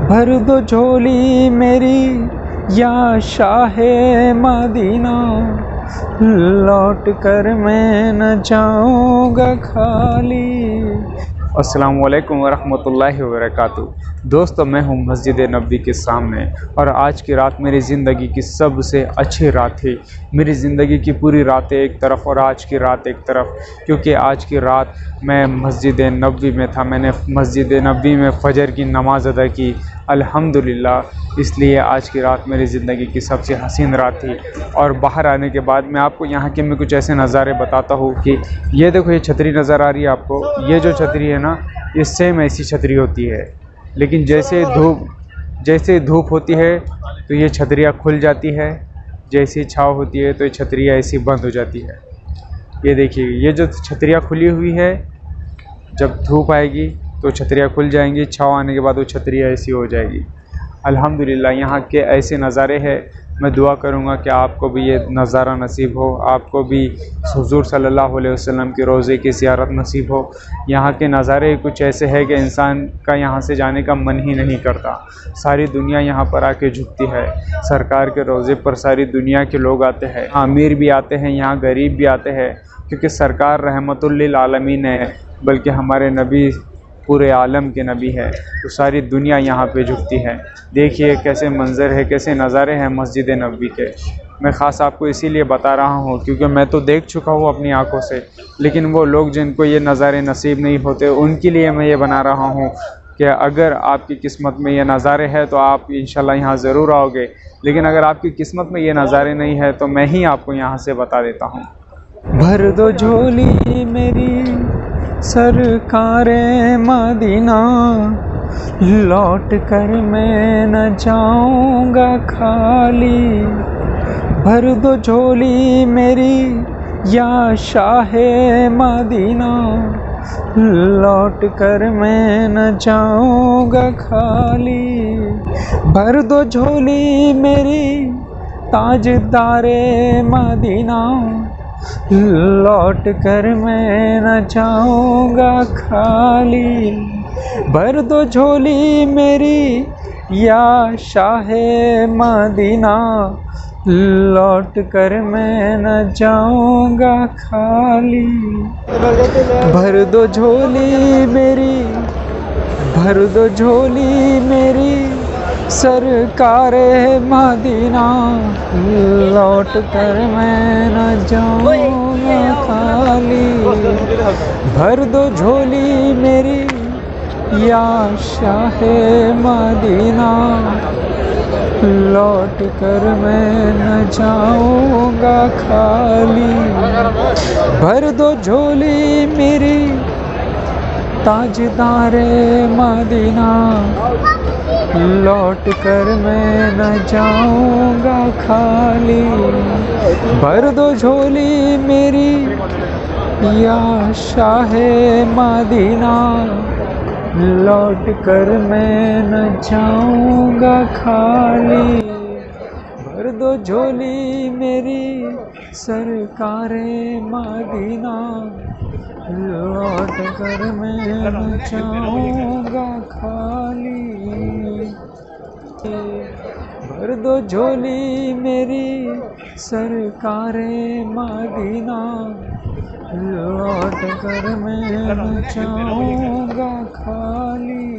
भर दो झोली मेरी या शाहे मदीना, लौट कर मैं न जाऊँगा खाली। अस्सलामु अलैकुम वरहमतुल्लाहि वबरकातुहू। दोस्तों, मैं हूँ मस्जिद नबवी के सामने और आज की रात मेरी ज़िंदगी की सबसे अच्छी रात थी। मेरी ज़िंदगी की पूरी रातें एक तरफ और आज की रात एक तरफ, क्योंकि आज की रात मैं मस्जिद नबवी में था। मैंने मस्जिद नबवी में फ़जर की नमाज़ अदा की अल्हम्दुलिल्लाह। इसलिए आज की रात मेरी ज़िंदगी की सबसे हसीन रात थी। और बाहर आने के बाद मैं आपको यहाँ के मैं कुछ ऐसे नज़ारे बताता हूँ कि ये देखो, ये छतरी नज़र आ रही है आपको। ये जो छतरी है ना, ये सेम ऐसी छतरी होती है, लेकिन जैसे धूप होती है तो ये छतरियाँ खुल जाती है, जैसी छाँव होती है तो ये छतरियाँ ऐसी बंद हो जाती है। ये देखिए, ये जो छतरियाँ खुली हुई है, जब धूप आएगी तो छतरियाँ खुल जाएंगी, छाँव आने के बाद वो छतरियाँ ऐसी हो जाएगी। अल्हम्दुलिल्लाह, यहाँ के ऐसे नज़ारे हैं। मैं दुआ करूँगा कि आपको भी ये नज़ारा नसीब हो, आपको भी हुज़ूर सल्लल्लाहु अलैहि वसल्लम के रोज़े की ज़ियारत नसीब हो। यहाँ के नज़ारे कुछ ऐसे हैं कि इंसान का यहाँ से जाने का मन ही नहीं करता। सारी दुनिया यहाँ पर आके झुकती है। सरकार के रोज़े पर सारी दुनिया के लोग आते हैं, अमीर भी आते हैं, यहाँ गरीब भी आते हैं, क्योंकि सरकार रहमतुल लिल आलमीन है, बल्कि हमारे नबी पूरे आलम के नबी है, तो सारी दुनिया यहाँ पे झुकती है। देखिए कैसे मंज़र है, कैसे नज़ारे हैं मस्जिद नबवी के। मैं ख़ास आपको इसीलिए बता रहा हूँ क्योंकि मैं तो देख चुका हूँ अपनी आंखों से, लेकिन वो लोग जिनको ये नज़ारे नसीब नहीं होते उनके लिए मैं ये बना रहा हूँ कि अगर आपकी किस्मत में ये नज़ारे हैं तो आप इंशाल्लाह यहाँ ज़रूर आओगे। लेकिन अगर आपकी किस्मत में ये नज़ारे नहीं है तो मैं ही आपको यहाँ से बता देता हूँ। भर दो झोली मेरी सरकारे मदीना, लौट कर मैं न जाऊँगा खाली। भर दो झोली मेरी या शाहे मदीना, लौट कर मैं न जाऊँगा खाली। भर दो झोली मेरी ताजदारे मदीना, लौट कर मैं न जाऊँगा खाली। भर दो झोली मेरी या शाहे मदीना, लौट कर मैं न जाऊँगा खाली। भर दो झोली मेरी, भर दो झोली मेरी सरकारे मदीना, लौट कर मैं न जाऊँगा खाली। भर दो झोली मेरी या शाहे मदीना, लौट कर मैं न जाऊँगा खाली। भर दो झोली मेरी ताजदारे मदीना, लौट कर मैं न जाऊँगा खाली। भर दो झोली मेरी या शाहे मदीना, लौट कर मैं न जाऊँगा खाली। भर दो झोली मेरी सरकारे मदीना, लौट कर मैं न जाऊँगा खाली। भर दो झोली मेरी सरकारे मदीना, लौट कर मैं न जाऊँगा खाली।